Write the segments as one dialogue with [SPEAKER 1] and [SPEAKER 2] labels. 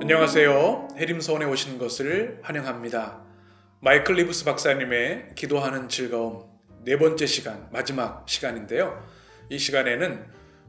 [SPEAKER 1] 안녕하세요. 해림서원에 오신 것을 환영합니다. 마이클 리브스 박사님의 기도하는 즐거움 네 번째 시간, 마지막 시간인데요. 이 시간에는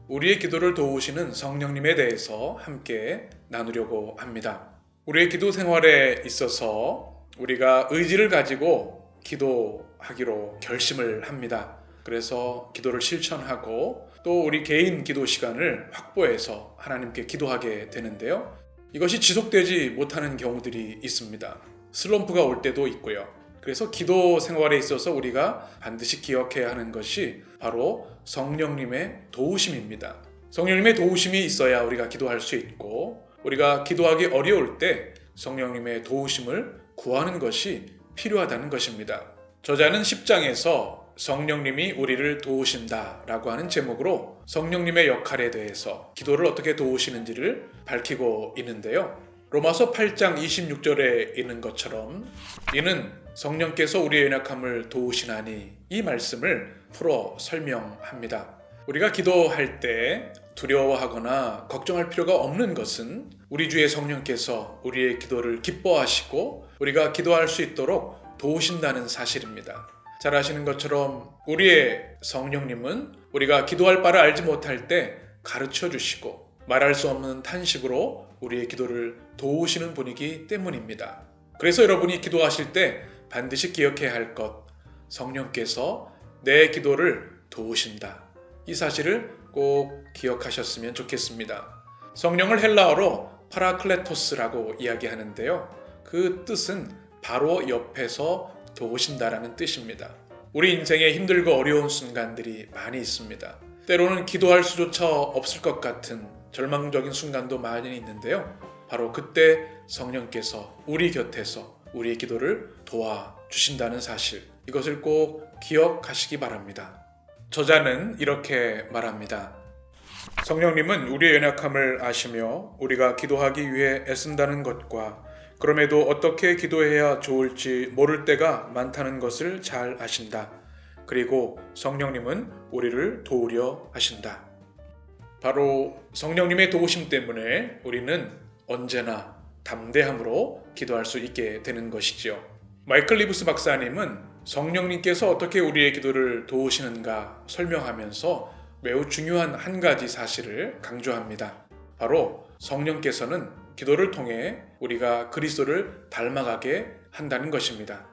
[SPEAKER 1] 우리의 기도를 도우시는 성령님에 대해서 함께 나누려고 합니다. 우리의 기도 생활에 있어서 우리가 의지를 가지고 기도하기로 결심을 합니다. 그래서 기도를 실천하고 또 우리 개인 기도 시간을 확보해서 하나님께 기도하게 되는데요. 이것이 지속되지 못하는 경우들이 있습니다. 슬럼프가 올 때도 있고요. 그래서 기도 생활에 있어서 우리가 반드시 기억해야 하는 것이 바로 성령님의 도우심입니다. 성령님의 도우심이 있어야 우리가 기도할 수 있고, 우리가 기도하기 어려울 때 성령님의 도우심을 구하는 것이 필요하다는 것입니다. 저자는 10장에서 성령님이 우리를 도우신다 라고 하는 제목으로 성령님의 역할에 대해서 기도를 어떻게 도우시는지를 밝히고 있는데요. 로마서 8장 26절에 있는 것처럼 이는 성령께서 우리의 연약함을 도우시나니, 이 말씀을 풀어 설명합니다. 우리가 기도할 때 두려워하거나 걱정할 필요가 없는 것은 우리 주의 성령께서 우리의 기도를 기뻐하시고 우리가 기도할 수 있도록 도우신다는 사실입니다. 잘 아시는 것처럼 우리의 성령님은 우리가 기도할 바를 알지 못할 때 가르쳐 주시고 말할 수 없는 탄식으로 우리의 기도를 도우시는 분이기 때문입니다. 그래서 여러분이 기도하실 때 반드시 기억해야 할 것, 성령께서 내 기도를 도우신다. 이 사실을 꼭 기억하셨으면 좋겠습니다. 성령을 헬라어로 파라클레토스라고 이야기하는데요. 그 뜻은 바로 옆에서 도우신다라는 뜻입니다. 우리 인생에 힘들고 어려운 순간들이 많이 있습니다. 때로는 기도할 수조차 없을 것 같은 절망적인 순간도 많이 있는데요. 바로 그때 성령께서 우리 곁에서 우리의 기도를 도와주신다는 사실, 이것을 꼭 기억하시기 바랍니다. 저자는 이렇게 말합니다. 성령님은 우리의 연약함을 아시며 우리가 기도하기 위해 애쓴다는 것과 그럼에도 어떻게 기도해야 좋을지 모를 때가 많다는 것을 잘 아신다. 그리고 성령님은 우리를 도우려 하신다. 바로 성령님의 도우심 때문에 우리는 언제나 담대함으로 기도할 수 있게 되는 것이지요. 마이클 리브스 박사님은 성령님께서 어떻게 우리의 기도를 도우시는가 설명하면서 매우 중요한 한 가지 사실을 강조합니다. 바로 성령께서는 기도를 통해 우리가 그리스도를 닮아가게 한다는 것입니다.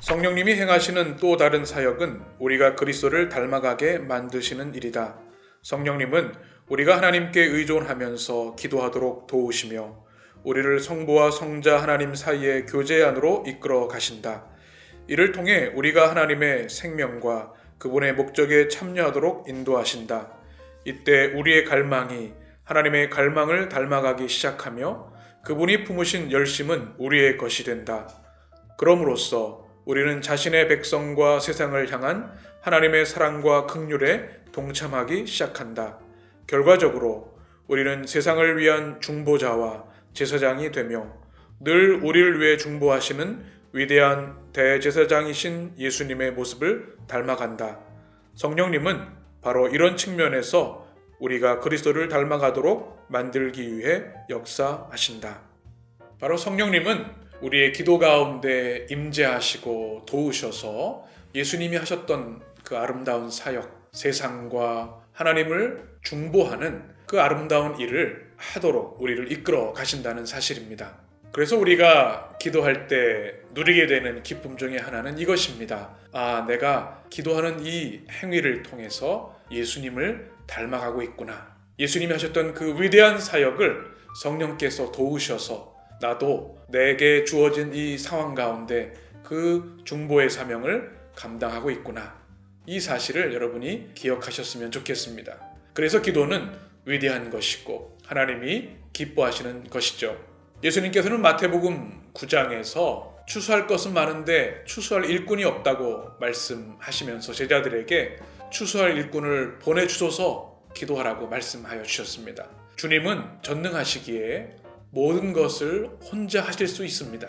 [SPEAKER 1] 성령님이 행하시는 또 다른 사역은 우리가 그리스도를 닮아가게 만드시는 일이다. 성령님은 우리가 하나님께 의존하면서 기도하도록 도우시며 우리를 성부와 성자 하나님 사이의 교제 안으로 이끌어 가신다. 이를 통해 우리가 하나님의 생명과 그분의 목적에 참여하도록 인도하신다. 이때 우리의 갈망이 하나님의 갈망을 닮아가기 시작하며 그분이 품으신 열심은 우리의 것이 된다. 그럼으로써 우리는 자신의 백성과 세상을 향한 하나님의 사랑과 긍휼에 동참하기 시작한다. 결과적으로 우리는 세상을 위한 중보자와 제사장이 되며 늘 우리를 위해 중보하시는 위대한 대제사장이신 예수님의 모습을 닮아간다. 성령님은 바로 이런 측면에서 우리가 그리스도를 닮아가도록 만들기 위해 역사하신다. 바로 성령님은 우리의 기도 가운데 임재하시고 도우셔서 예수님이 하셨던 그 아름다운 사역, 세상과 하나님을 중보하는 그 아름다운 일을 하도록 우리를 이끌어 가신다는 사실입니다. 그래서 우리가 기도할 때 누리게 되는 기쁨 중에 하나는 이것입니다. 내가 기도하는 이 행위를 통해서 예수님을 닮아가고 있구나. 예수님이 하셨던 그 위대한 사역을 성령께서 도우셔서 나도 내게 주어진 이 상황 가운데 그 중보의 사명을 감당하고 있구나. 이 사실을 여러분이 기억하셨으면 좋겠습니다. 그래서 기도는 위대한 것이고 하나님이 기뻐하시는 것이죠. 예수님께서는 마태복음 9장에서 추수할 것은 많은데 추수할 일꾼이 없다고 말씀하시면서 제자들에게 추수할 일꾼을 보내주소서 기도하라고 말씀하여 주셨습니다. 주님은 전능하시기에 모든 것을 혼자 하실 수 있습니다.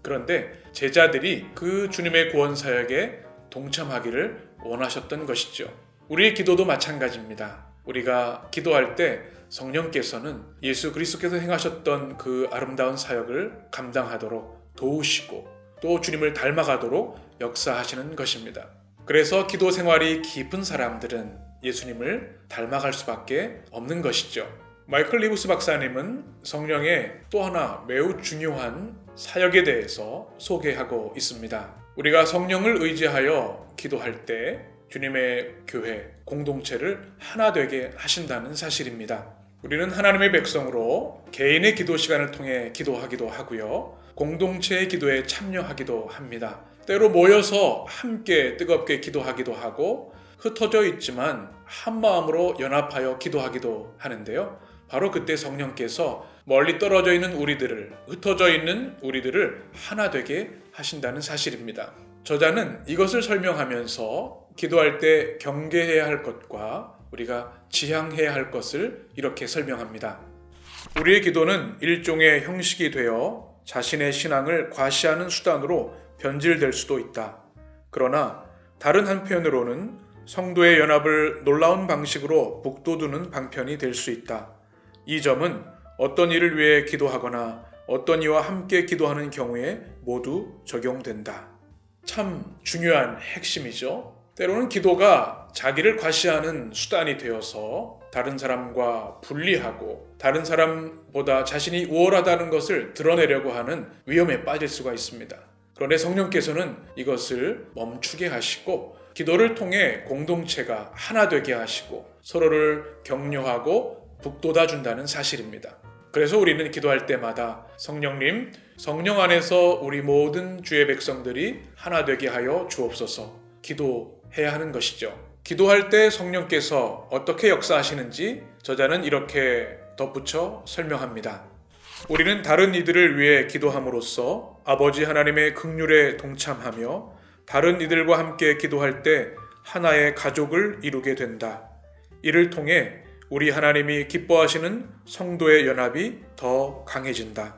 [SPEAKER 1] 그런데 제자들이 그 주님의 구원 사역에 동참하기를 원하셨던 것이죠. 우리의 기도도 마찬가지입니다. 우리가 기도할 때 성령께서는 예수 그리스도께서 행하셨던 그 아름다운 사역을 감당하도록 도우시고 또 주님을 닮아가도록 역사하시는 것입니다. 그래서 기도 생활이 깊은 사람들은 예수님을 닮아갈 수밖에 없는 것이죠. 마이클 리브스 박사님은 성령의 또 하나 매우 중요한 사역에 대해서 소개하고 있습니다. 우리가 성령을 의지하여 기도할 때 주님의 교회, 공동체를 하나 되게 하신다는 사실입니다. 우리는 하나님의 백성으로 개인의 기도 시간을 통해 기도하기도 하고요. 공동체의 기도에 참여하기도 합니다. 때로 모여서 함께 뜨겁게 기도하기도 하고 흩어져 있지만 한 마음으로 연합하여 기도하기도 하는데요. 바로 그때 성령께서 멀리 떨어져 있는 우리들을, 흩어져 있는 우리들을 하나 되게 하신다는 사실입니다. 저자는 이것을 설명하면서 기도할 때 경계해야 할 것과 우리가 지향해야 할 것을 이렇게 설명합니다. 우리의 기도는 일종의 형식이 되어 자신의 신앙을 과시하는 수단으로 변질될 수도 있다. 그러나 다른 한편으로는 성도의 연합을 놀라운 방식으로 북돋우는 방편이 될 수 있다. 이 점은 어떤 일을 위해 기도하거나 어떤 이와 함께 기도하는 경우에 모두 적용된다. 참 중요한 핵심이죠. 때로는 기도가 자기를 과시하는 수단이 되어서 다른 사람과 분리하고 다른 사람보다 자신이 우월하다는 것을 드러내려고 하는 위험에 빠질 수가 있습니다. 그런데 성령께서는 이것을 멈추게 하시고 기도를 통해 공동체가 하나 되게 하시고 서로를 격려하고 북돋아준다는 사실입니다. 그래서 우리는 기도할 때마다 성령님, 성령 안에서 우리 모든 주의 백성들이 하나 되게 하여 주옵소서 기도해야 하는 것이죠. 기도할 때 성령께서 어떻게 역사하시는지 저자는 이렇게 덧붙여 설명합니다. 우리는 다른 이들을 위해 기도함으로써 아버지 하나님의 긍휼에 동참하며 다른 이들과 함께 기도할 때 하나의 가족을 이루게 된다. 이를 통해 우리 하나님이 기뻐하시는 성도의 연합이 더 강해진다.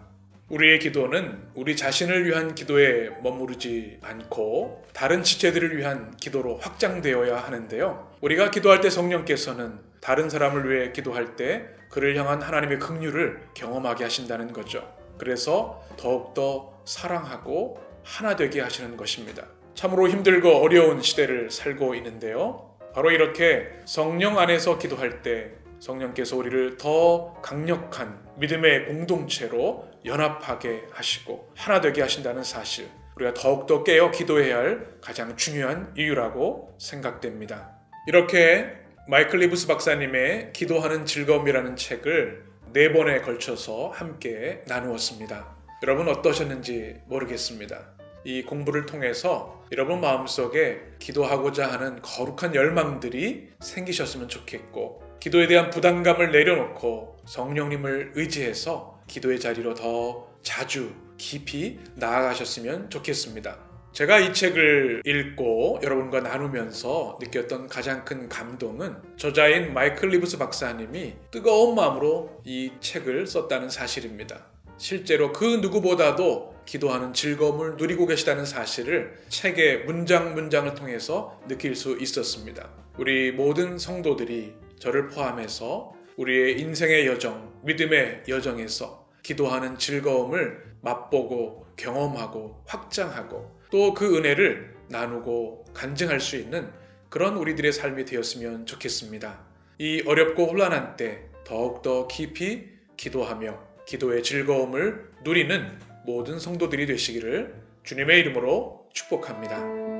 [SPEAKER 1] 우리의 기도는 우리 자신을 위한 기도에 머무르지 않고 다른 지체들을 위한 기도로 확장되어야 하는데요. 우리가 기도할 때 성령께서는 다른 사람을 위해 기도할 때 그를 향한 하나님의 긍휼을 경험하게 하신다는 거죠. 그래서 더욱더 사랑하고 하나 되게 하시는 것입니다. 참으로 힘들고 어려운 시대를 살고 있는데요. 바로 이렇게 성령 안에서 기도할 때 성령께서 우리를 더 강력한 믿음의 공동체로 연합하게 하시고 하나 되게 하신다는 사실, 우리가 더욱더 깨어 기도해야 할 가장 중요한 이유라고 생각됩니다. 이렇게 마이클 리브스 박사님의 기도하는 즐거움이라는 책을 4번에 걸쳐서 함께 나누었습니다. 여러분 어떠셨는지 모르겠습니다. 이 공부를 통해서 여러분 마음속에 기도하고자 하는 거룩한 열망들이 생기셨으면 좋겠고, 기도에 대한 부담감을 내려놓고 성령님을 의지해서 기도의 자리로 더 자주 깊이 나아가셨으면 좋겠습니다. 제가 이 책을 읽고 여러분과 나누면서 느꼈던 가장 큰 감동은 저자인 마이클 리브스 박사님이 뜨거운 마음으로 이 책을 썼다는 사실입니다. 실제로 그 누구보다도 기도하는 즐거움을 누리고 계시다는 사실을 책의 문장을 통해서 느낄 수 있었습니다. 우리 모든 성도들이 저를 포함해서 우리의 인생의 여정, 믿음의 여정에서 기도하는 즐거움을 맛보고 경험하고 확장하고 또 그 은혜를 나누고 간증할 수 있는 그런 우리들의 삶이 되었으면 좋겠습니다. 이 어렵고 혼란한 때 더욱더 깊이 기도하며 기도의 즐거움을 누리는 모든 성도들이 되시기를 주님의 이름으로 축복합니다.